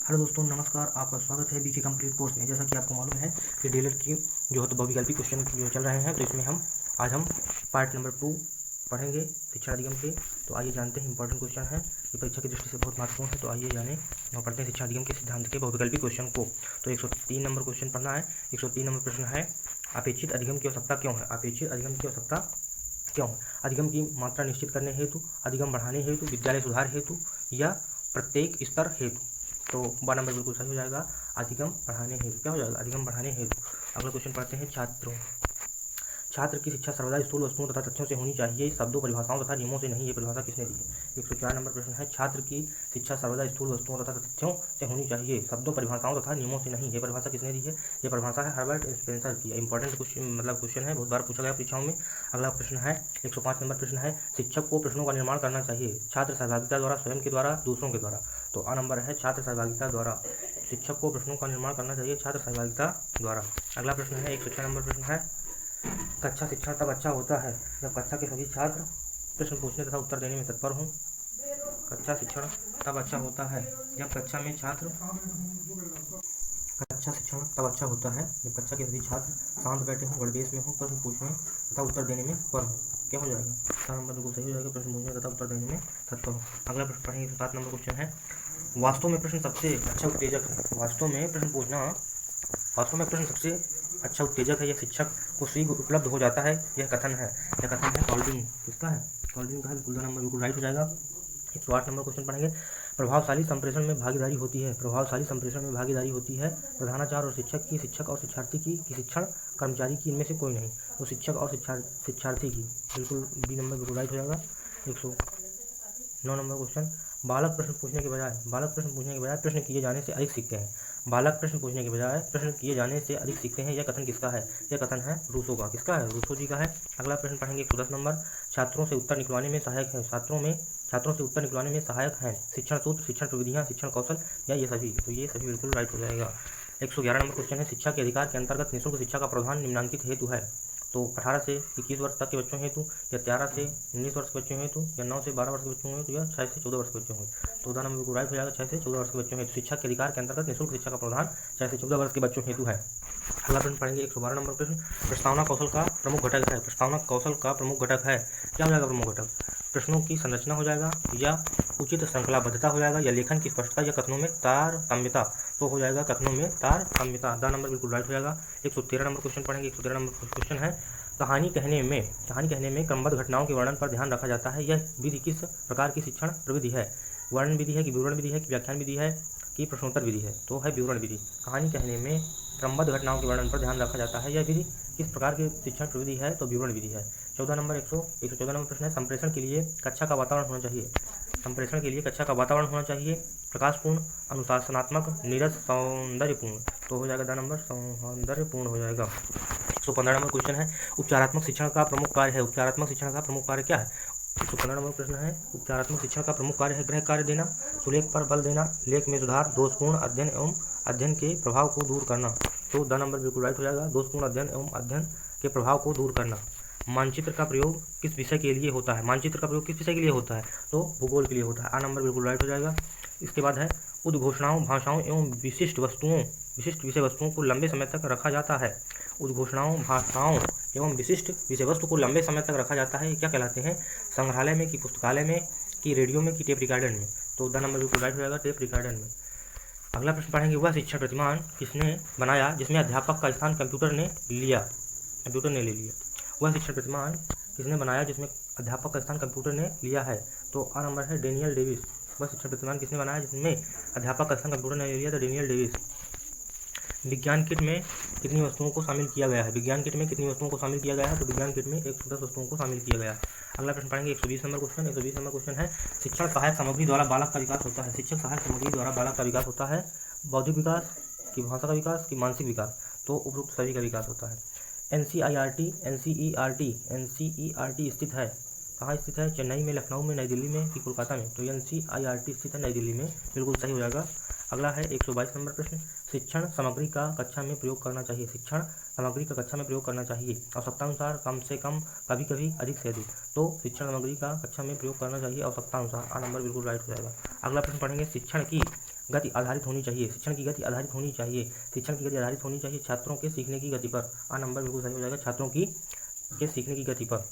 Hello दोस्तों, नमस्कार। आपका स्वागत है बीके कंप्लीट कोर्स में। जैसा कि आपको मालूम है कि डीएलएड की जो है तो बहुविकल्पी क्वेश्चन जो चल रहे हैं, तो इसमें आज हम पार्ट नंबर 2 पढ़ेंगे शिक्षा अधिगम के। तो आइए जानते हैं, इंपॉर्टेंट क्वेश्चन है, ये परीक्षा की दृष्टि से बहुत महत्वपूर्ण है। तो आइए जाने और पढ़ते हैं शिक्षा अधिगम के सिद्धांत के बहुविकल्पी क्वेश्चन को। तो 103 नंबर क्वेश्चन पढ़ना है। 103 नंबर प्रश्न है, अपेक्षित अधिगम की आवश्यकता क्यों है? अपेक्षित अधिगम की आवश्यकता क्यों है? अधिगम की मात्रा निश्चित करने हेतु, अधिगम बढ़ाने हेतु, विद्यालय सुधार हेतु या प्रत्येक स्तर हेतु। तो ब नंबर बिल्कुल सही हो जाएगा, अधिगम बढ़ाने हेतु। क्या हो जाएगा? अधिगम बढ़ाने हेतु। अगला क्वेश्चन पढ़ते हैं, छात्र की शिक्षा सर्वदा स्थूल वस्तुओं तथा तथ्यों से होनी चाहिए, शब्दों, परिभाषाओं तथा नियमों से नहीं। ये परिभाषा किसने दी है? 104 नंबर प्रश्न है, छात्र की शिक्षा सर्वदा स्थूल वस्तुओं तथा तथ्यों से होनी चाहिए, शब्दों, परिभाषाओं तथा नियमों से नहीं। ये परिभाषा किसने दी है? ये परिभाषा है हर्बर्ट स्पेंसर की। इंपॉर्टेंट क्वेश्चन है, बहुत बार पूछा गया परीक्षाओं में। अगला प्रश्न है 105 नंबर प्रश्न है, शिक्षक को प्रश्नों का निर्माण करना चाहिए, छात्र सहभागिता द्वारा, स्वयं के द्वारा, दूसरों के द्वारा। तो आ नंबर है छात्र सहभागिता द्वारा। शिक्षक को प्रश्नों का निर्माण करना चाहिए छात्र सहभागिता द्वारा। अगला प्रश्न है 106 नंबर प्रश्न है, कक्षा शिक्षण तब अच्छा होता है जब कक्षा के सभी छात्र प्रश्न पूछने तथा उत्तर देने में तत्पर हों। कक्षा शिक्षण तब अच्छा होता है जब कक्षा शिक्षण तब अच्छा होता है जब कक्षा के सभी छात्र शांत बैठे हों, गणवेश में हों, प्रश्न पूछने तथा उत्तर देने में तत्पर हों। क्या हो जाएगा? 7 नंबर बिल्कुल सही हो जाएगा, प्रश्न पूछने तथा उत्तर देने में तत्पर हों। अगला प्रश्न पढ़ेंगे, 7 नंबर क्वेश्चन है, वास्तव में प्रश्न सबसे अच्छा उत्तेजक है। वास्तव में प्रश्न सबसे अच्छा उत्तेजक है, यह शिक्षक को शीघ्र उपलब्ध हो जाता है। यह कथन है कॉल्डिंग। किसका है? कॉल्डिंग का है। बिल्कुल 2 नंबर बिल्कुल राइट हो जाएगा। 108 नंबर क्वेश्चन पढ़ेंगे, प्रभावशाली संप्रेषण में भागीदारी होती है। प्रभावशाली संप्रेषण में भागीदारी होती है प्रधानाचार्य और शिक्षक की, शिक्षक और शिक्षार्थी की, शिक्षण कर्मचारी की, इनमें से कोई नहीं। तो शिक्षक और शिक्षार्थी की। बिल्कुल बी नंबर बिल्कुल राइट हो जाएगा। 109 नंबर क्वेश्चन, बालक प्रश्न पूछने के बजाय प्रश्न किए जाने से अधिक सीखते हैं। बालक प्रश्न पूछने के बजाय प्रश्न किए जाने से अधिक सीखते हैं, यह कथन किसका है? यह कथन है रूसो का। किसका है? रूसो जी का है। अगला प्रश्न पढ़ेंगे 110 नंबर, छात्रों से उत्तर निकलवाने में सहायक है। छात्रों से उत्तर निकलवाने में सहायक हैं शिक्षण सूत्र, शिक्षण प्रविधियाँ, शिक्षण कौशल या ये सभी। तो ये सभी बिल्कुल राइट हो जाएगा। 111 नंबर क्वेश्चन है, शिक्षा के अधिकार के अंतर्गत निःशुल्क शिक्षा का प्रावधान निम्नांकित हेतु है। तो 18 से 21 वर्ष तक के बच्चों हेतु, या 13 से 19 वर्ष के बच्चों हेतु, या 9 से 12 वर्ष के बच्चों हेतु, या 6 से 14 वर्ष के बच्चों हेतु। तो 2 नंबर बिल्कुल राइट हो जाएगा, 6 से 14 वर्ष के बच्चों हेतु। शिक्षा के अधिकार के अंतर्गत निःशुल्क शिक्षा का प्रावधान 6 से 14 वर्ष के बच्चों हेतु है। अगला प्रश्न पढ़ेंगे 112 नंबर प्रश्न, प्रस्तावना कौशल का प्रमुख घटक है। प्रस्तावना कौशल का प्रमुख घटक है। क्या हो जाएगा प्रमुख घटक? प्रश्नों की संरचना हो जाएगा, या उचित श्रृंखलाबद्धता हो जाएगा, या लेखन की स्पष्टता, या कथनों में तारतम्यता। तो हो जाएगा कथनों में तारतम्यता। 2 नंबर बिल्कुल राइट हो जाएगा। 113 नंबर क्वेश्चन पढ़ेंगे। 113 नंबर क्वेश्चन है, कहानी कहने में क्रमबद्ध घटनाओं के वर्णन पर ध्यान रखा जाता है। यह विधि किस प्रकार की शिक्षण प्रविधि है? वर्णन विधि है कि विवरण विधि है कि व्याख्यान विधि है कि प्रश्नोत्तर विधि है? तो है विवरण विधि। कहानी कहने में क्रमबद्ध घटनाओं के वर्णन पर ध्यान रखा जाता है, यह विधि किस प्रकार की शिक्षण प्रविधि है? तो विवरण विधि है। 114 नंबर प्रश्न है, संप्रेषण के लिए कक्षा का वातावरण होना चाहिए। संप्रेषण के लिए कक्षा का वातावरण होना चाहिए प्रकाशपूर्ण, अनुशासनात्मक, नीरस, सौंदर्यपूर्ण। तो हो जाएगा 2 नंबर सौंदर्यपूर्ण हो जाएगा। 115 नंबर क्वेश्चन है, उपचारात्मक शिक्षण का प्रमुख कार्य है। उपचारात्मक शिक्षण का प्रमुख कार्य क्या है? 115 नंबर प्रश्न है, उपचारात्मक शिक्षण का प्रमुख कार्य है गृह कार्य देना, सुलेख पर बल देना, लेख में सुधार, दोषपूर्ण अध्ययन एवं अध्ययन के प्रभाव को दूर करना। तो 2 नंबर बिल्कुल राइट हो जाएगा, दोषपूर्ण अध्ययन एवं अध्ययन के प्रभाव को दूर करना। मानचित्र का प्रयोग किस विषय के लिए होता है? मानचित्र का प्रयोग किस विषय के लिए होता है? तो भूगोल के लिए होता है। आ नंबर बिल्कुल राइट हो जाएगा। इसके बाद है, उद्घोषणाओं, भाषाओं एवं विशिष्ट विषय वस्तुओं को लंबे समय तक रखा जाता है। उद्घोषणाओं, भाषाओं एवं विशिष्ट विषय वस्तु को लंबे समय तक रखा जाता है, क्या कहलाते हैं? संग्रहालय में, कि पुस्तकालय में, कि रेडियो में, कि टेप रिकॉर्डर में। तो 2 नंबर बिल्कुल राइट हो जाएगा, टेप रिकॉर्डर में। अगला प्रश्न पढ़ेंगे, वह शिक्षण प्रतिमान किसने बनाया जिसमें अध्यापक का स्थान कंप्यूटर ने ले लिया? वह शिक्षण प्रतिमान किसने बनाया जिसमें अध्यापक का स्थान कंप्यूटर ने लिया है? तो आ नंबर है डेनियल डेविस। वह शिक्षण प्रतिमान किसने बनाया जिसमें अध्यापक का स्थान कंप्यूटर ने ले लिया? तो डेनियल डेविस। विज्ञान किट में कितनी वस्तुओं को शामिल किया गया है? विज्ञान किट में कितनी वस्तुओं को शामिल किया गया है? तो विज्ञान किट में 110 वस्तुओं को शामिल किया गया है। अगला प्रश्न पढ़ेंगे 120 नंबर क्वेश्चन। 120 नंबर क्वेश्चन है, शिक्षण सहायक सामग्री द्वारा बालक का विकास होता है। शिक्षण सहायक सामग्री द्वारा बालक का विकास होता है, बौद्धिक विकास, की भाषा का विकास, की मानसिक विकास। तो उपरोक्त सभी का विकास होता है। एनसीईआरटी स्थित है, कहाँ स्थित है? चेन्नई में, लखनऊ में, नई दिल्ली में, कि कोलकाता में? तो एनसीईआरटी स्थित है नई दिल्ली में, बिल्कुल सही हो जाएगा। अगला है 122 नंबर प्रश्न, शिक्षण सामग्री का कक्षा में प्रयोग करना चाहिए। शिक्षण सामग्री का कक्षा में प्रयोग करना चाहिए आवश्यकतानुसार, कम से कम, कभी कभी, अधिक से अधिक। तो शिक्षण सामग्री का कक्षा में प्रयोग करना चाहिए आवश्यकतानुसार। आ नंबर बिल्कुल राइट हो जाएगा। अगला प्रश्न पढ़ेंगे, शिक्षण की गति आधारित होनी चाहिए, शिक्षण की गति आधारित होनी चाहिए, शिक्षण की गति आधारित होनी चाहिए छात्रों के सीखने की गति पर। आ नंबर बिल्कुल सही हो जाएगा, छात्रों की के सीखने की गति पर।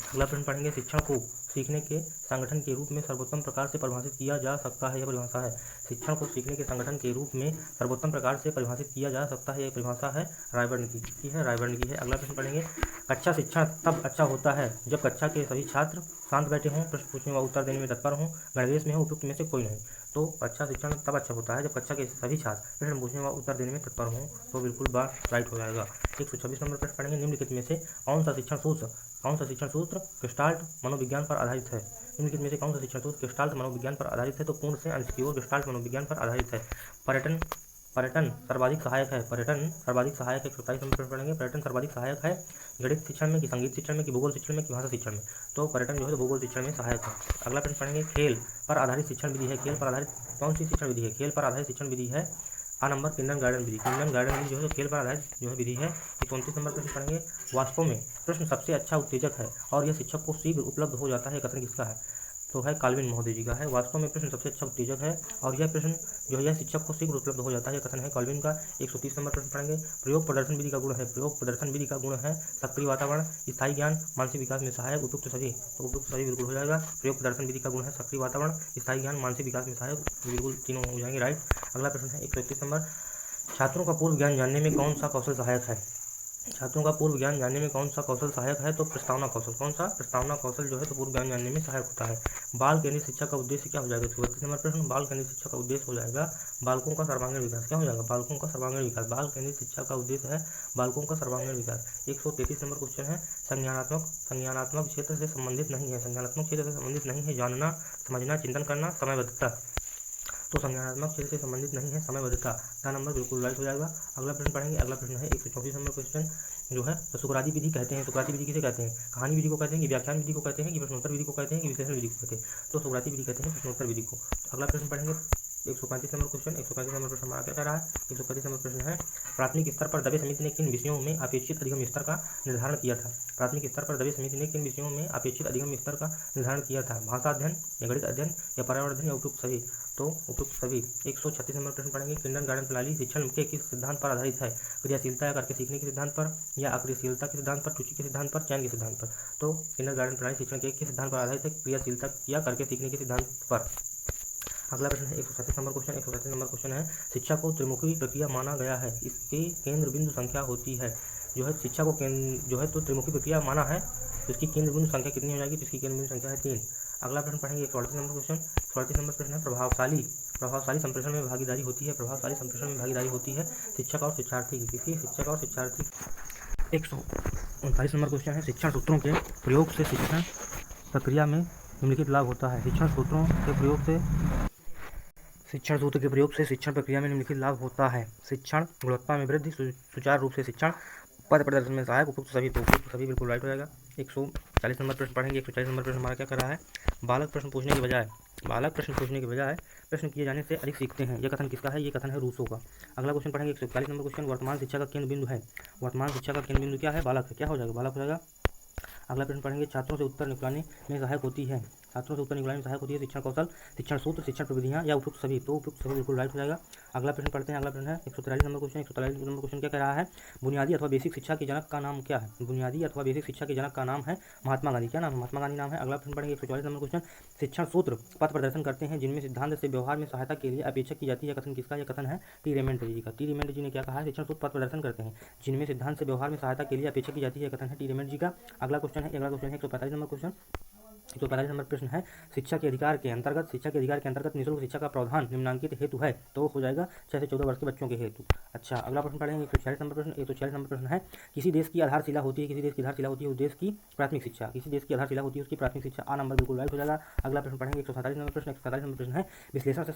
अगला प्रश्न पढ़ेंगे, शिक्षण को सीखने के संगठन के रूप में सर्वोत्तम प्रकार से परिभाषित किया जा सकता है, यह परिभाषा है। शिक्षण को सीखने के संगठन के रूप में सर्वोत्तम प्रकार से परिभाषित किया जा सकता है, यह परिभाषा है रायबर्न की है, रायबर्न की है। अगला प्रश्न पढ़ेंगे, कक्षा शिक्षण तब अच्छा होता है जब कक्षा के सभी छात्र शांत बैठे हों, प्रश्न पूछने व उत्तर देने में तत्पर हों, गणवेश में हो, उपयुक्त में से कोई नहीं। तो कक्षा शिक्षण तब अच्छा होता है जब कक्षा के सभी छात्र प्रश्न पूछने व उत्तर देने में तत्पर हों, तो बिल्कुल बात राइट हो जाएगा। 126 नंबर प्रश्न पढ़ेंगे, निम्नलिखित में से कौन सा शिक्षण सूत्र गेस्टाल्ट मनोविज्ञान पर आधारित है। निम्नलिखित में से कौन सा शिक्षण सूत्र गेस्टाल्ट मनोविज्ञान पर आधारित है। तो पूर्ण से अंश की ओर गेस्टाल्ट मनोविज्ञान पर आधारित है। पर्यटन सर्वाधिक सहायक है, पर्यटन सर्वाधिक सहायक है। 127 नंबर प्रश्न पढ़ेंगे, पर्यटन सर्वाधिक सहायक है गणित शिक्षण में कि संगीत शिक्षण में कि भूगोल शिक्षण में कि भाषा शिक्षण में। तो पर्यटन जो है तो भूगोल शिक्षण में सहायक है। अगला प्रश्न पढ़ेंगे, खेल पर आधारित शिक्षण विधि है। खेल पर आधारित कौन सी शिक्षण विधि है। खेल पर आधारित शिक्षण विधि है आ नंबर किंडरगार्टन विधि। किंडरगार्टन विधि जो है तो खेल पर आधारित जो है विधि है। 29 नंबर प्रश्न पढ़ेंगे, वास्तव में प्रश्न सबसे अच्छा उत्तेजक है और यह शिक्षक को शीघ्र उपलब्ध हो जाता है, कथन किसका है। तो है काल्विन महोदय जी का है। वास्तव में प्रश्न सबसे अच्छा उत्तेजक है और यह प्रश्न जो है यह शिक्षक को शीघ्र उपलब्ध हो जाता है, कथन है काल्विन का। 130 नंबर प्रश्न पढ़ेंगे, प्रयोग प्रदर्शन विधि का गुण है। प्रयोग प्रदर्शन विधि का गुण है सक्रिय वातावरण, स्थायी ज्ञान, मानसिक विकास में सहायक, उपयुक्त सभी। तो उपयुक्त सभी बिल्कुल हो जाएगा। प्रयोग प्रदर्शन विधि का गुण है सक्रिय वातावरण, स्थायी ज्ञान, मानसिक विकास में सहायक, बिल्कुल तीनों हो जाएंगे राइट। अगला प्रश्न है 131 नंबर, छात्रों का पूर्व ज्ञान जानने में कौन सा कौशल सहायक है। छात्रों का पूर्व ज्ञान जानने में कौन सा कौशल सहायक है। तो प्रस्तावना कौशल। कौन सा प्रस्तावना कौशल जो है तो पूर्व ज्ञान जानने में सहायक होता है। बाल केंद्रित शिक्षा का उद्देश्य क्या हो जाएगा। 34 नंबर प्रश्न, बाल केंद्रित शिक्षा का उद्देश्य हो जाएगा बालकों का सर्वांगीण विकास। क्या हो जाएगा, बालकों का सर्वांगीण विकास। बाल केंद्रित शिक्षा का उद्देश्य है बालकों का सर्वांगीण विकास। 133 नंबर क्वेश्चन है, संज्ञानात्मक क्षेत्र से संबंधित नहीं है। संज्ञानात्मक क्षेत्र से संबंधित नहीं है, जानना, समझना, चिंतन करना, समयबद्धता। तो संज्ञानात्मक क्षेत्र से संबंधित नहीं है, समयबद्धता का नंबर बिल्कुल राइट हो जाएगा। अगला प्रश्न पढ़ेंगे, अगला प्रश्न है 134 नंबर क्वेश्चन जो है तो सुकराती विधि कहते हैं। सुकराती विधि किसे कहते हैं, कहानी विधि को कहते हैं कि व्याख्यान विधि को कहते हैं कि प्रश्नोत्तर विधि को कहते हैं कि विश्लेषण विधि को कहते हैं। तो सुकराती विधि कहते हैं प्रश्नोत्तर विधि को। अगला प्रश्न पढ़ेंगे 135 नंबर क्वेश्चन। 135 नंबर प्रश्न हमारा क्या कह रहा है। 135 नंबर प्रश्न है, प्राथमिक स्तर पर दबे समिति ने किन विषयों में अपेक्षित अधिगम स्तर का निर्धारण किया था। प्राथमिक स्तर पर दबे समिति ने किन विषयों में अपेक्षित अधिगम स्तर का निर्धारण किया था। भाषा अध्ययन या गणित अध्ययन या पर्यावरण अध्ययन या उपयुक्त सभी। तो उपयुक्त सभी। 136 नंबर प्रश्न पढ़ेंगे, किंडरगार्टन प्रणाली शिक्षण के किस सिद्धांत पर आधारित है। क्रियाशीलता या करके सीखने के सिद्धांत पर या अक्रियाशीलता के सिद्धांत पर, रुचि के सिद्धांत पर, चयन के सिद्धांत पर। तो किंडरगार्टन प्रणाली शिक्षण के किस सिद्धांत पर आधारित है, क्रियाशीलता या करके सीखने के सिद्धांत पर। अगला प्रश्न है 137 नंबर क्वेश्चन। 137 नंबर क्वेश्चन है, शिक्षा को त्रिमुखी प्रक्रिया माना गया है, इसकी केंद्र बिंदु संख्या होती है। जो है शिक्षा को जो है तो त्रिमुखी प्रक्रिया माना है, तो इसकी केंद्र बिंदु संख्या कितनी हो जाएगी। तो इसकी केंद्र बिंदु संख्या है 3। अगला प्रश्न पढ़ेंगे 138 नंबर क्वेश्चन। 138 नंबर प्रश्न है, प्रभावशाली संप्रेषण में भागीदारी होती है। प्रभावशाली संप्रेषण में भागीदारी होती है शिक्षक और शिक्षार्थी की। किसी शिक्षक और शिक्षार्थी। 139 नंबर क्वेश्चन है, शिक्षण सूत्रों के प्रयोग से शिक्षण प्रक्रिया में निम्नलिखित लाभ होता है। शिक्षण सूत्र के प्रयोग से शिक्षण प्रक्रिया में निम्नलिखित लाभ होता है। शिक्षण गुणवत्ता में वृद्धि, सुचारू रूप से शिक्षण, पद प्रदर्शन में सहायक, उपयुक्त सभी। तो उपयुक्त सभी बिल्कुल राइट हो जाएगा। 140 नंबर प्रश्न पढ़ेंगे। 140 नंबर प्रश्न हमारा क्या कर रहा है, बालक प्रश्न पूछने के बजाय प्रश्न किए जाने से अधिक सीखते हैं, यह कथन किसका है। ये कथन है रूसो का। अगला क्वेश्चन पढ़ेंगे 141 नंबर क्वेश्चन, वर्तमान शिक्षा का केंद्र बिंदु है। वर्तमान शिक्षा का केंद्र बिंदु क्या है, बालक है। क्या हो जाएगा, बालक हो जाएगा। अगला प्रश्न पढ़ेंगे, छात्रों से उत्तर निकालने में सहायक होती है। छात्रों से उत्तर निकालने में सहायक होती है शिक्षण कौशल, शिक्षण सूत्र, शिक्षण प्रविधियां या उपयुक्त सभी। तो उपयुक्त सभी बिल्कुल राइट हो जाएगा। अगला प्रश्न पढ़ते हैं। अगला प्रश्न है 143 नंबर क्वेश्चन। 143 नंबर क्वेश्चन क्या कह रहा है, बुनियादी अथवा बेसिक शिक्षा के जनक का नाम क्या है। बुनियादी अथवा बेसिक शिक्षा के जनक का नाम है महात्मा गांधी। क्या नाम है, महात्मा गांधी नाम है। अगला प्रश्न पढ़ेंगे 144 नंबर क्वेश्चन, शिक्षण सूत्र पथ प्रदर्शन करते हैं जिनमें सिद्धांत से व्यवहार में सहायता के लिए अपेक्षा की जाती है, कथन किसका। यह कथन है टी रेमंड जी का। टी रेमंड जी ने क्या कहा है, शिक्षण सूत्र पथ प्रदर्शन करते हैं जिनमें सिद्धांत से व्यवहार में सहायता के लिए अपेक्षा की जाती है, कथन है टी रेमंड जी का। अगला क्वेश्चन है 145 नंबर क्वेश्चन। 145 नंबर प्रश्न है, शिक्षा के अधिकार के अंतर्गत निःशुल्क शिक्षा का प्रावधान निम्नांकित हेतु है। तो हो जाएगा 6 से 14 वर्ष के बच्चों के हेतु। अच्छा, अगला प्रश्न पढ़ेंगे 146 नंबर प्रश्न। 146 नंबर प्रश्न है, किसी देश की आधारशिला होती है उस देश की प्राथमिक शिक्षा। किसी देश की आधारशिला होती है उसकी प्राथमिक शिक्षा। आ नंबर बिल्कुल राइट हो जाएगा। अगला प्रश्न पढ़ेंगे 147 नंबर प्रश्न। 147 नंबर प्रश्न है, विश्लेषण से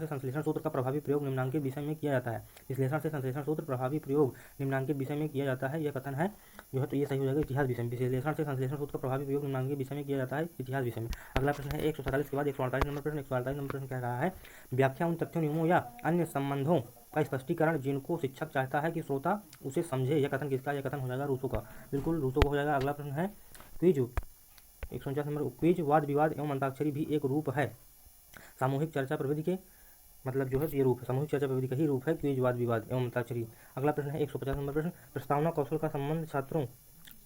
संश्लेषण सूत्र का प्रभावी प्रयोग निम्नांकित विषय में किया जाता है। विश्लेषण से संश्लेषण सूत्र प्रभावी प्रयोग निम्नांकित विषय में किया जाता है, यह कथन है जो है तो ये सही हो जाएगा इतिहास विषय में। विश्लेषण से संश्लेषण सूत्र का प्रभावी प्रयोग निम्नांकित विषय में किया जाता है, इतिहास विषय में। अगला प्रश्न है 147 के बाद 148 नंबर प्रश्न। 148 नंबर प्रश्न कह रहा है, व्याख्या उन तथ्यों, नियमों या अन्य संबंधों का स्पष्टीकरण जिनको शिक्षक चाहता है कि श्रोता उसे समझे, यह कथन किसका। यह कथन हो जाएगा रूसो का। बिल्कुल रूसो का हो जाएगा। अगला प्रश्न है क्विज 149 नंबर, क्विज वाद विवाद एवं अंताक्षरी भी एक रूप है सामूहिक चर्चा प्रविधि के। मतलब जो है ये रूप है, सामूहिक चर्चा प्रविधि का ही रूप है क्विज वाद विवाद एवं अंताक्षरी। अगला प्रश्न है 150 नंबर प्रश्न, प्रस्तावना कौशल का संबंध छात्रों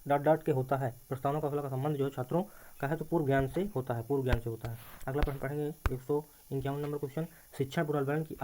डॉट डॉट के होता है। प्रस्तावना कौशल का संबंध जो है छात्रों का है तो पूर्व ज्ञान से होता है, पूर्व ज्ञान से होता है। अगला प्रश्न पढ़ेंगे 151 नंबर क्वेश्चन, शिक्षण पुनर्वलन की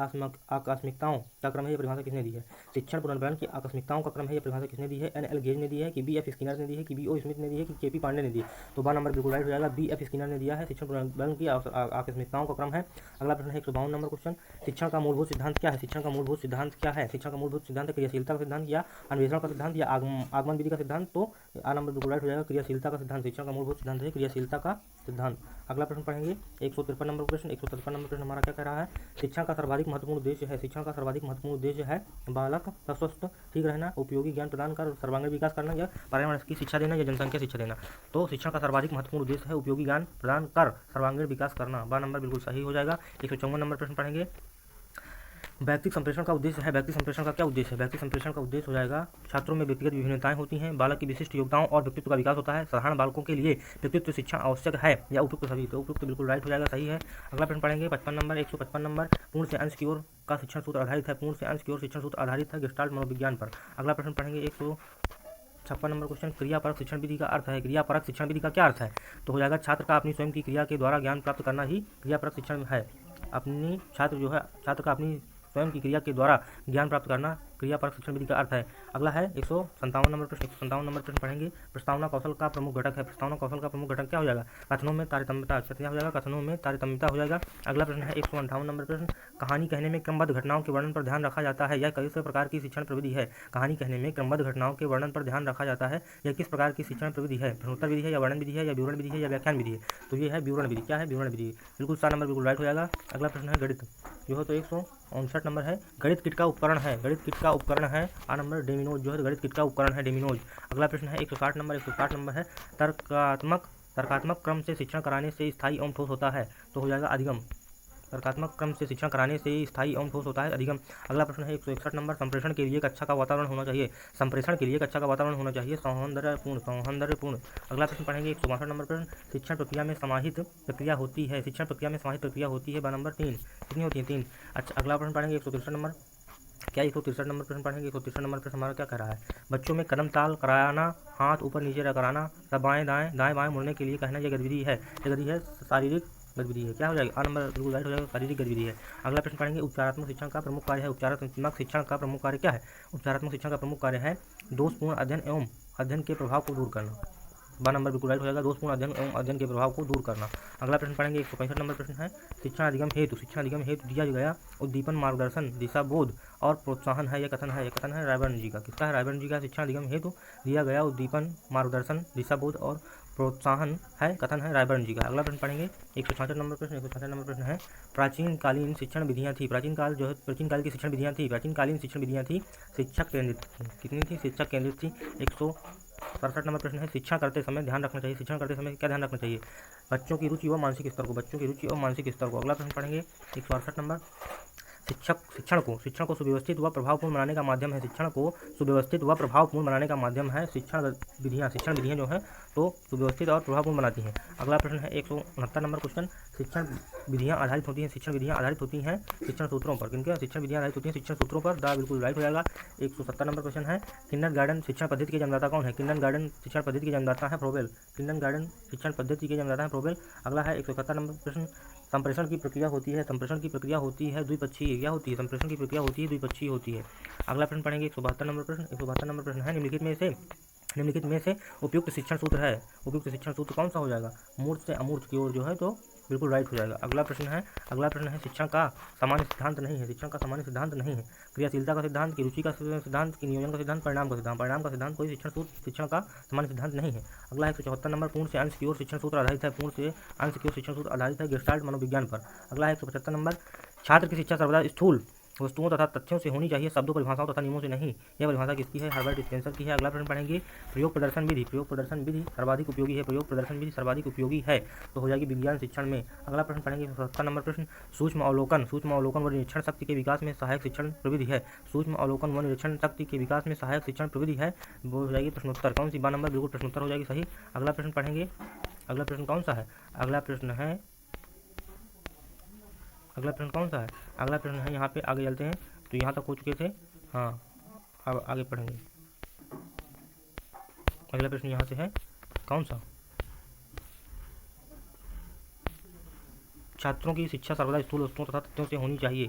आकस्मिकताओं का क्रम है, ये परिभाषा किसने दी है। शिक्षण पुनर्वलन की आकस्मिकताओं का क्रम है, ये परिभाषा किसने दी है। एन.एल. गेज ने दी है कि बी.एफ. स्किनर ने दी है कि बी.ओ. स्मिथ ने दी है कि के.पी. पांडे ने दी है। तो बा नंबर बिल्कुल राइट हो जाएगा, बी.एफ. स्किनर ने दिया है। शिक्षण पुनर्वलन की आकस्मिकताओं का क्रम है। अगला प्रश्न है 152 नंबर क्वेश्चन, शिक्षण का मूलभूत सिद्धांत क्या है। शिक्षण का मूलभूत सिद्धांत क्या है। शिक्षण का मूलभूत सिद्धांत है क्रियाशीलता का सिद्धांत या अन्वेषण का सिद्धांत या आगमन विधि का सिद्धांत। तो आ नंबर बिल्कुल राइट हो जाएगा, क्रियाशीलता का सिद्धांत। शिक्षण का मूलभूत सिद्धांत है क्रियाशीलता का सिद्धांत। अगला प्रश्न पढ़ेंगे 153 नंबर प्रश्न। 153 नंबर प्रश्न हमारा क्या कह रहा है, शिक्षा का सर्वाधिक महत्वपूर्ण उद्देश्य है। शिक्षा का सर्वाधिक महत्वपूर्ण उद्देश्य है बालक का स्वस्थ ठीक रहना, उपयोगी ज्ञान प्रदान कर सर्वांगीण विकास करना या पर्यावरण की शिक्षा देना या जनसंख्या शिक्षा देना। तो शिक्षा का सर्वाधिक महत्वपूर्ण उद्देश्य है उपयोगी ज्ञान प्रदान कर सर्वांगीण विकास करना। बा नंबर बिल्कुल सही हो जाएगा। 154 नंबर प्रश्न पढ़ेंगे, व्यक्तिगत संप्रेषण का उद्देश्य है। व्यक्ति संप्रेषण का क्या उद्देश्य है। व्यक्ति संप्रेषण का उद्देश्य हो जाएगा, छात्रों में व्यक्तिगत विभिन्नताएं होती हैं, बालक की विशिष्ट योग्यताओं और व्यक्तित्व का विकास होता है, साधारण बालकों के लिए व्यक्तित्व शिक्षा आवश्यक है या उपयुक्त सभी। तो उपयुक्त बिल्कुल राइट हो जाएगा, सही है। अगला प्रश्न पढ़ेंगे 55 नंबर 155 नंबर, पूर्ण से अंश की ओर का शिक्षण सूत्र आधारित है। पूर्ण से अंश की ओर शिक्षण सूत्र आधारित है गेस्टाल्ट मनोविज्ञान पर। अगला प्रश्न पढ़ेंगे 156 नंबर क्वेश्चन, क्रियापरक शिक्षण विधि का अर्थ है। क्रियापरक शिक्षण विधि का क्या अर्थ है। तो हो जाएगा, छात्र का अपनी स्वयं की क्रिया के द्वारा ज्ञान प्राप्त करना ही क्रियापरक शिक्षण है। अपनी छात्र जो है, छात्र का अपनी स्वयं की क्रिया के द्वारा ज्ञान प्राप्त करना क्रियापरक शिक्षण विधि का अर्थ है। अगला है 157 नंबर प्रश्न। 157 नंबर प्रश्न पढ़ेंगे, प्रस्तावना कौशल का प्रमुख घटक है। प्रस्तावना कौशल का प्रमुख घटक क्या हो जाएगा, कथनों में तारतम्यता। क्या हो जाएगा, कथनों में तारतम्यता हो जाएगा। अगला प्रश्न है 158 नंबर प्रश्न, कहानी कहने में क्रमबद्ध घटनाओं के वर्णन पर ध्यान रखा जाता है। यह किस प्रकार की शिक्षण प्रविधि है। कहानी कहने में क्रमबद्ध घटनाओं के वर्णन पर ध्यान रखा जाता है, यह किस प्रकार की शिक्षण प्रविधि है। प्रश्नोत्तर विधि है या वर्णन विधि है या विवरण विधि है या व्याख्यान विधि है। तो ये है विवरण विधि। क्या है, विवरण विधि। बिल्कुल 7 नंबर बिल्कुल राइट हो जाएगा। अगला प्रश्न है गणित जो है तो 159 नंबर है, गणित किट का उपकरण है। गणित किट का उपकरण है आ नंबर डेमिनोज जो है गणित किट का उपकरण है, डेमिनोज। अगला प्रश्न है 160 नंबर। 160 नंबर है, तर्कात्मक क्रम से शिक्षण कराने से स्थायी एवं ठोस होता है। तो हो जाएगा अधिगम। तर्कात्मक क्रम से शिक्षण कराने से स्थायी एवं ठोस होता है, अधिगम। अगला प्रश्न है 161 नंबर, संप्रेषण के लिए एक अच्छा का वातावरण होना चाहिए। संप्रेषण के लिए एक अच्छा का वातावरण होना चाहिए, सौहार्दपूर्ण। अगला प्रश्न पढ़ेंगे 162 नंबर प्रश्न, शिक्षण प्रक्रिया में समाहित प्रक्रिया होती है। शिक्षण प्रक्रिया में समाहित प्रक्रिया होती है, नंबर 3 कितनी होती है, 3। अच्छा, अगला प्रश्न पढ़ेंगे 163 नंबर। क्या 163 नंबर प्रश्न पढ़ेंगे। 163 नंबर प्रश्न हमारा क्या कह रहा है, बच्चों में कदम ताल कराना, हाथ ऊपर नीचे कराना, बाएं दाएं बाएं मुड़ने के लिए कहना, यह गतिविधि है। यह गतिविधि है शारीरिक गतिविधि है। क्या हो जाएगा, आ नंबर बिल्कुल राइट हो जाएगा, शारीरिक गतिविधि है। अगला प्रश्न पढ़ेंगे, उपचारात्मक शिक्षण का प्रमुख कार्य है। उपचारात्मक शिक्षण का प्रमुख कार्य क्या है। उपचारात्मक शिक्षण का प्रमुख कार्य है दोषपूर्ण अध्ययन एवं अध्ययन के प्रभाव को दूर करना। बा नंबर बिल्कुल राइट हो जाएगा, दोषपूर्ण अध्ययन एवं अध्ययन के प्रभाव को दूर करना। अगला प्रश्न पढ़ेंगे 165 नंबर प्रश्न है, शिक्षण अधिगम हेतु दिया गया उद्दीपन, मार्गदर्शन, दिशा बोध और प्रोत्साहन है। यह कथन है रायबर्न जी का। किसका है, रायबर्न जी का। शिक्षण अधिगम हेतु दिया गया उद्दीपन, मार्गदर्शन, दिशा बोध और प्रोत्साहन है, कथन है रायबर्न जी का। अगला प्रश्न पढ़ेंगे 166 नंबर प्रश्न। 166 नंबर प्रश्न है, प्राचीन कालीन शिक्षण विधियाँ थी। प्राचीन काल की शिक्षण विधियाँ थी। प्राचीनकालीन शिक्षण विधियाँ थी शिक्षक केंद्रित। कितनी थी, शिक्षक केंद्रित थी। 167 नंबर प्रश्न है, शिक्षण करते समय ध्यान रखना चाहिए। शिक्षण करते समय क्या ध्यान रखना चाहिए, बच्चों की रुचि व मानसिक स्तर को। बच्चों की रुचि और मानसिक स्तर को। अगला प्रश्न पढ़ेंगे 168 नंबर, शिक्षण को सुव्यवस्थित व प्रभावपूर्ण बनाने का माध्यम है। शिक्षण को सुव्यवस्थित व प्रभावपूर्ण बनाने का माध्यम है शिक्षण विधियाँ जो हैं तो सुव्यवस्थित और प्रभावपूर्ण बनाती हैं। अगला प्रश्न है 169 नंबर क्वेश्चन, शिक्षण विधियाँ आधारित होती हैं शिक्षण सूत्रों पर। किनके, शिक्षण विधियाँ आधारित होती हैं शिक्षण सूत्रों पर। दा बिल्कुल राइट हो जाएगा। 170 नंबर क्वेश्चन है, किंडरगार्टन शिक्षण पद्धति के जन्मदाता कौन है। किंडरगार्टन शिक्षण पद्धति के जन्मदाता है फ्रोबेल। किंडरगार्टन शिक्षण पद्धति के जन्मदाता है फ्रोबेल। अगला है 171 नंबर प्रश्न, संप्रेषण की प्रक्रिया होती है द्विपक्षीय। क्या होती है, संप्रेषण की प्रक्रिया होती है द्विपक्षीय होती है। अगला प्रश्न पढ़ेंगे 172 नंबर प्रश्न। 172 नंबर प्रश्न है, निम्नलिखित में से उपयुक्त शिक्षण सूत्र है। उपयुक्त शिक्षण सूत्र कौन सा हो जाएगा, मूर्त से अमूर्त की ओर जो है तो बिल्कुल राइट हो जाएगा। अगला प्रश्न है, शिक्षण का सामान्य सिद्धांत नहीं है। क्रियाशीलता का सिद्धांत, की रुचि का सिद्धांत, की नियोजन का सिद्धांत, परिणाम का सिद्धांत कोई शिक्षण का सामान्य सिद्धांत नहीं है। अगला है 174 नंबर, पूर्ण से अंश की ओर शिक्षण सूत्र आधारित है। गेस्टाल्ट मनोविज्ञान पर। अगला है 175 नंबर, छात्र की शिक्षा सर्वदा स्थूल वस्तुओं तथा तथ्यों से होनी चाहिए, शब्दों, परिभाषाओं तथा नियमों से नहीं। यह परिभाषा किसकी है, हर्बर्ट स्पेंसर की है। अगला प्रश्न पढ़ेंगे, प्रयोग प्रदर्शन विधि सर्वाधिक उपयोगी है। प्रयोग प्रदर्शन विधि सर्वाधिक उपयोगी है तो हो जाएगी विज्ञान शिक्षण में। अगला प्रश्न पढ़ेंगे 77 नंबर प्रश्न, सूक्ष्म अवलोकन व निरीक्षण शक्ति के विकास में सहायक शिक्षण प्रविधि है। सूक्ष्म अवलोकन व निरीक्षण शक्ति के विकास में सहायक शिक्षण प्रविधि है, वो हो जाएगी प्रश्नोत्तर। कौन सी, 12 नंबर बिल्कुल प्रश्नोत्तर हो जाएगी सही। अगला प्रश्न पढ़ेंगे, अगला प्रश्न कौन सा है, अगला प्रश्न है अगला प्रश्न कौन सा है? अगला प्रश्न है यहाँ पे, आगे चलते हैं। तो यहाँ तक हो चुके थे, हाँ अब आगे पढ़ेंगे। अगला प्रश्न यहाँ से है कौन सा? छात्रों की शिक्षा सर्वदा स्थूल वस्तुओं तथा तथ्यों से होनी चाहिए,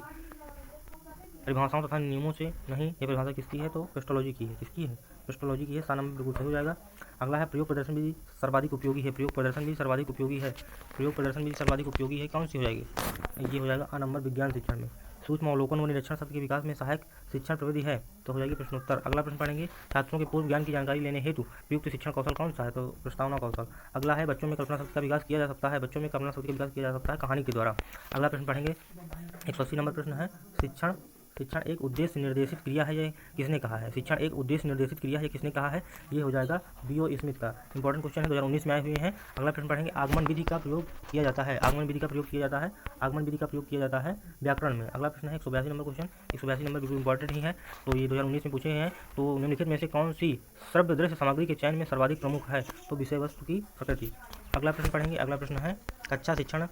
परिभाषाओं तथा नियमों से नहीं। ये परिभाषा किसकी है? तो क्रिस्टोलॉजी की है। किसकी है? क्रिस्टोलॉजी की है। सा नंबर बिल्कुल सही हो जाएगा। अगला है प्रयोग प्रदर्शन विधि सर्वाधिक उपयोगी है। प्रयोग प्रदर्शन विधि सर्वाधिक उपयोगी है। प्रयोग प्रदर्शन विधि सर्वाधिक उपयोगी है, कौन सी हो जाएगी? ये हो जाएगा आ नंबर विज्ञान शिक्षण में। सूक्ष्म अवलोकन व निरीक्षण शब्द के विकास में सहायक शिक्षण प्रविधि है, तो हो जाएगी प्रश्नोत्तर। अगला प्रश्न पढ़ेंगे, छात्रों के पूर्व ज्ञान की जानकारी लेने हेतु प्रयुक्त शिक्षण कौशल कौन सा है? तो प्रस्तावना कौशल। अगला है बच्चों में कल्पना शक्ति का विकास किया जा सकता है। बच्चों में कल्पना शक्ति का विकास किया जा सकता है कहानी के द्वारा। अगला प्रश्न पढ़ेंगे, 180 नंबर प्रश्न है, शिक्षण एक उद्देश्य निर्देशित क्रिया है, ये किसने कहा है? शिक्षण एक उद्देश्य निर्देशित क्रिया है, किसने कहा है? ये हो जाएगा B.O. स्मिथ का। इंपॉर्टेंट क्वेश्चन है, 2019 में आए हुए हैं। अगला प्रश्न पढ़ेंगे, आगमन विधि का प्रयोग किया जाता है। आगमन विधि का प्रयोग किया जाता है। आगमन विधि का प्रयोग किया जाता है व्याकरण में। अगला प्रश्न है 182 नंबर क्वेश्चन। 182 नंबर बिल्कुल इंपॉर्टेंट ही है, तो ये 2019 में पूछे हैं। तो निम्नलिखित में से कौन सी श्रव्य दृश्य सामग्री के चयन में सर्वाधिक प्रमुख है? तो विषय वस्तु की प्रकृति। अगला प्रश्न पढ़ेंगे। अगला प्रश्न है, कक्षा शिक्षण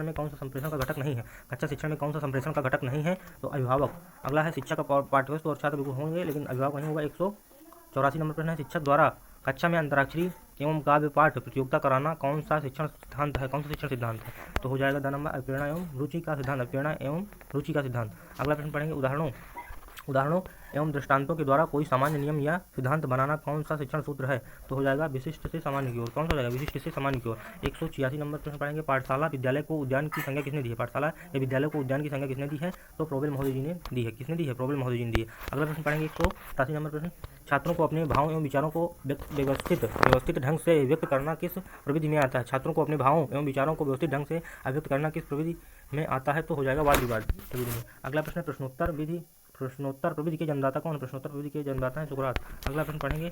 में कौन सा संप्रेषण का घटक नहीं है? कक्षा शिक्षण में कौन सा संप्रेषण का घटक नहीं है? तो अभिभावक। अगला है, शिक्षक का पाठ्यवस्तु और छात्र बिल्कुल होंगे, लेकिन अभिभावक नहीं होगा। 184 नंबर प्रश्न है, शिक्षक द्वारा कक्षा में अंतराक्षरी एवं काव्य पाठ प्रतियोगिता कराना कौन सा शिक्षण सिद्धांत है? कौन सा शिक्षण सिद्धांत है? तो हो जाएगा द नंबर अप्रेरणा एवं रुचि का सिद्धांत। अप्रेरणा एवं रुचि का सिद्धांत। अगला प्रश्न पढ़ेंगे, उदाहरणों एवं दृष्टांतों के द्वारा कोई सामान्य नियम या सिद्धांत बनाना कौन सा शिक्षण सूत्र है? तो हो जाएगा विशिष्ट से सामान्य की ओर। कौन सा हो जाएगा? विशिष्ट से सामान्य की ओर। 186 नंबर प्रश्न पढ़ेंगे, पाठशाला विद्यालय को उद्यान की संज्ञा किसने दी है? पाठशाला या विद्यालय को उद्यान की संज्ञा किसने दी है? तो प्रोबेल महोदय जी ने दी है। किसने दी है? प्रोबेल महोदय जी ने दी है। अगला प्रश्न पढ़ेंगे 187 नंबर प्रश्न, छात्रों को अपने भावों एवं विचारों को व्यवस्थित ढंग से व्यक्त करना किस प्रविधि में आता है? छात्रों को अपने भावों एवं विचारों को व्यवस्थित ढंग से अभिव्यक्त करना किस प्रविधि में आता है? तो हो जाएगा वाद विवाद प्रविधि में। अगला प्रश्न प्रश्नोत्तर प्रविधि के जन्मदाता कौन? प्रश्नोत्तर प्रविधि के जन्मदाता है सुकरात। अगला प्रश्न पढ़ेंगे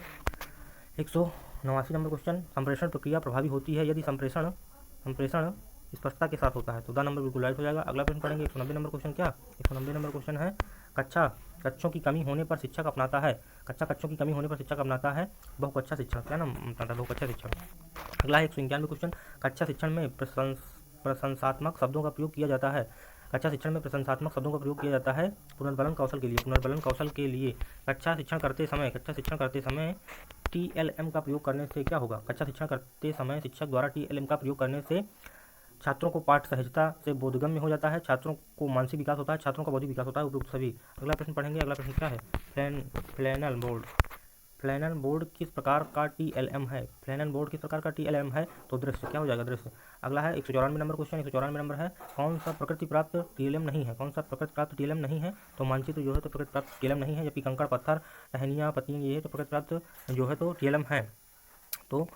189 नंबर क्वेश्चन, संप्रेषण प्रक्रिया प्रभावी होती है यदि संप्रेषण स्पष्टता के साथ होता है। तो द नंबर बिल्कुल राइट हो जाएगा। अगला प्रश्न पढ़ेंगे 190 नंबर क्वेश्चन। क्या 190 नंबर क्वेश्चन है, कक्षों की कमी होने पर शिक्षक अपनाता है। कक्षों की कमी होने पर शिक्षक अपनाता है बहुकक्षा शिक्षण। क्या नाम अपनाता है? बहुकक्षा शिक्षण। अगला है 191 क्वेश्चन, कक्षा शिक्षण में प्रशंसात्मक शब्दों का प्रयोग किया जाता है। कक्षा शिक्षण में प्रशंसात्मक शब्दों का प्रयोग किया जाता है पुनर्बलन कौशल के लिए। कक्षा शिक्षण करते समय TLM का प्रयोग करने से क्या होगा? कक्षा शिक्षण करते समय शिक्षक द्वारा TLM का प्रयोग करने से छात्रों को पाठ सहजता से बोधगम्य हो जाता है, छात्रों को मानसिक विकास होता है, छात्रों का बौद्धिक विकास होता है, उपयुक्त सभी। अगला प्रश्न पढ़ेंगे। अगला प्रश्न क्या है? फ्लैनल बोर्ड किस प्रकार का TLM है? फ्लैनल बोर्ड किस प्रकार का TLM है? तो दृश्य। क्या हो जाएगा? दृश्य। अगला है 194 नंबर क्वेश्चन। 194 नंबर है, कौन सा प्रकृति प्राप्त TLM नहीं है? कौन सा प्रकृति प्राप्त TLM नहीं है? तो मानचित्र जो है तो प्रकृति प्राप्त TLM नहीं है, जबकि कंकड़ पत्थर टहनियाँ पत्तियाँ ये है तो प्रकृति प्राप्त जो है तो TLM है। तो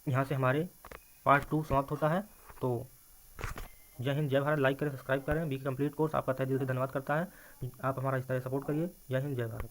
यहाँ से हमारे पार्ट 2 समाप्त होता है। तो जय हिंद, जय भारत। लाइक करें, सब्सक्राइब करें। BK कंप्लीट कोर्स आपका तहे दिल से धन्यवाद करता है। आप हमारा इस तरह सपोर्ट करिए। जय हिंद, जय भारत।